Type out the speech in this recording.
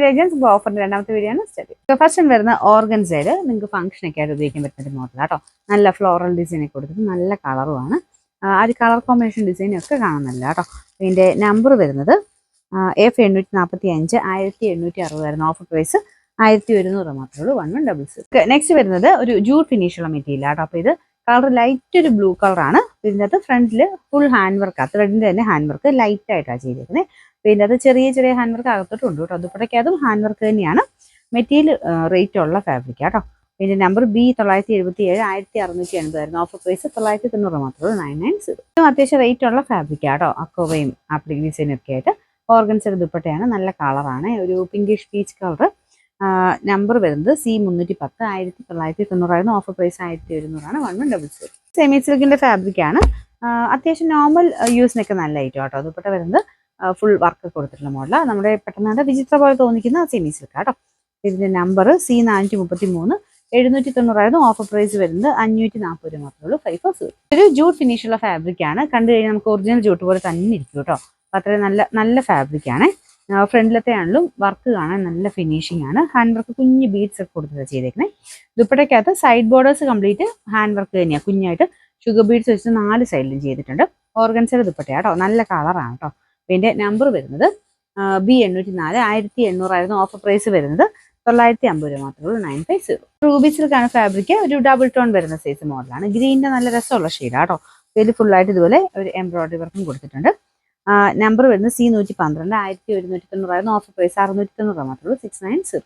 Congratulations. ഇപ്പോൾ ഓഫറിന്റെ രണ്ടാമത്തെ video ആണ് സ്റ്റാർട്ട്. ഫസ്റ്റ് വരുന്ന ഓർഗൻസയിൽ നിങ്ങൾക്ക് ഫംഗ്ഷനൊക്കെ ആയിട്ട് ഉപയോഗിക്കാൻ പറ്റുന്ന ഒരു മോഡൽ കേട്ടോ. നല്ല ഫ്ലോറൽ ഡിസൈനൊക്കെ കൊടുത്തിട്ട് നല്ല കളറുമാണ്. ആ ഒരു കളർ കോമ്പിനേഷൻ ഡിസൈനും ഒക്കെ കാണുന്നില്ല കേട്ടോ. ഇതിൻ്റെ നമ്പർ വരുന്നത് F845 1860 ഓഫർ പ്രൈസ് 1100 മാത്രമേ ഉള്ളൂ. 1166. നെക്സ്റ്റ് വരുന്നത് ഒരു ജൂട്ട് ഫിനിഷുള്ള മെറ്റീരിയൽ കേട്ടോ. അപ്പോൾ ഇത് കളർ ലൈറ്റ് ഒരു ബ്ലൂ കളറാണ്. ഇതിനകത്ത് ഫ്രണ്ടിൽ ഫുൾ ഹാൻഡ് വർക്കാണ്, ത്രെഡിൻ്റെ തന്നെ ഹാൻഡ് വർക്ക് ലൈറ്റ് ആയിട്ടാണ് ചെയ്തിരിക്കുന്നത്. പിന്നെ അത് ചെറിയ ചെറിയ ഹാൻഡ് വർക്ക് അകത്തോട്ടുണ്ട് കേട്ടോ. ദുപ്പട്ടയ്ക്കതും ഹാൻഡ് വർക്ക് തന്നെയാണ്. മെറ്റീരിയൽ റേറ്റ് ഉള്ള ഫാബ്രിക് കേട്ടോ. പിന്നെ നമ്പർ B977 1680 ഓഫർ പ്രൈസ് 990 മാത്രമേ ഉള്ളൂ. 990. അത്യാവശ്യം റേറ്റ് ഉള്ള ഫാബ്രിക് കേട്ടോ. അക്കോവയും ആപ്ലിക് ഡിസൈനും ഒക്കെ ആയിട്ട് ഓർഗൻസയുടെ ദുപ്പട്ടയാണ്. നല്ല കളറാണ്, ഒരു പിങ്കിഷ് പീച്ച് കളർ. നമ്പർ വരുന്നത് C310 1990 ഓഫർ പ്രൈസ് 1100 1166. സെമി സിൽക്കിന്റെ ഫാബ്രിക് ആണ്. അത്യാവശ്യം നോർമൽ യൂസിനൊക്കെ നല്ല ഐറ്റം കേട്ടോ. ദുപ്പട്ട വരുന്നത് ഫുൾ വർക്ക് കൊടുത്തിട്ടുള്ള മോഡലാണ്. നമ്മുടെ പെട്ടെന്ന് വിചിത്ര പോലെ തോന്നിക്കുന്ന സെമി സിൽക്ക് കേട്ടോ. ഇതിന്റെ നമ്പർ C433 790 ഓഫർ പ്രൈസ് വരുന്നത് 540 മാത്രമേ ഉള്ളൂ. 540. ഒരു ജൂട്ട് ഫിനിഷുള്ള ഫാബ്രിക് ആണ്. കണ്ടു കഴിഞ്ഞാൽ നമുക്ക് ഒറിജിനൽ ജൂട്ട് പോലെ തന്നെ ഇരിക്കും കേട്ടോ. അത്രയും നല്ല ഫാബ്രിക് ആണ്. ഫ്രണ്ടിലത്തെ ആണെങ്കിലും വർക്ക് കാണാൻ നല്ല ഫിനിഷിംഗ് ആണ്. ഹാൻഡ് വർക്ക് കുഞ്ഞ് ബീഡ്സ് ഒക്കെ കൊടുത്തിട്ട് ചെയ്തേക്കുന്നത്. ദുപ്പട്ടയ്ക്കകത്ത് side borders complete hand work തന്നെയാണ്. കുഞ്ഞായിട്ട് ഷുഗർ ബീഡ്സ് വെച്ച് 4 സൈഡിലും ചെയ്തിട്ടുണ്ട്. ഓർഗൻസയുടെ ദുപ്പട്ട കേട്ടോ. നല്ല കളറാണ് കേട്ടോ. പിന്നെ നമ്പർ വരുന്നത് B804 1800 ഓഫർ പ്രൈസ് വരുന്നത് 950 മാത്രമേ ഉള്ളൂ. 950. റൂബി സിൽക്കാണ് ഫാബ്രിക്. ഒരു ഡബിൾ ടോൺ വരുന്ന സൈസ് മോഡലാണ്. ഗ്രീനിന്റെ നല്ല രസമുള്ള ഷെയ്ഡാണ് കേട്ടോ. ഇതിൽ ഫുള്ളായിട്ട് ഇതുപോലെ ഒരു എംബ്രോയിഡറി വർക്കും കൊടുത്തിട്ടുണ്ട്. നമ്പർ വരുന്നത് C112 1190 ഓഫർ പ്രൈസ് 690 മാത്രമേ ഉള്ളൂ. 690.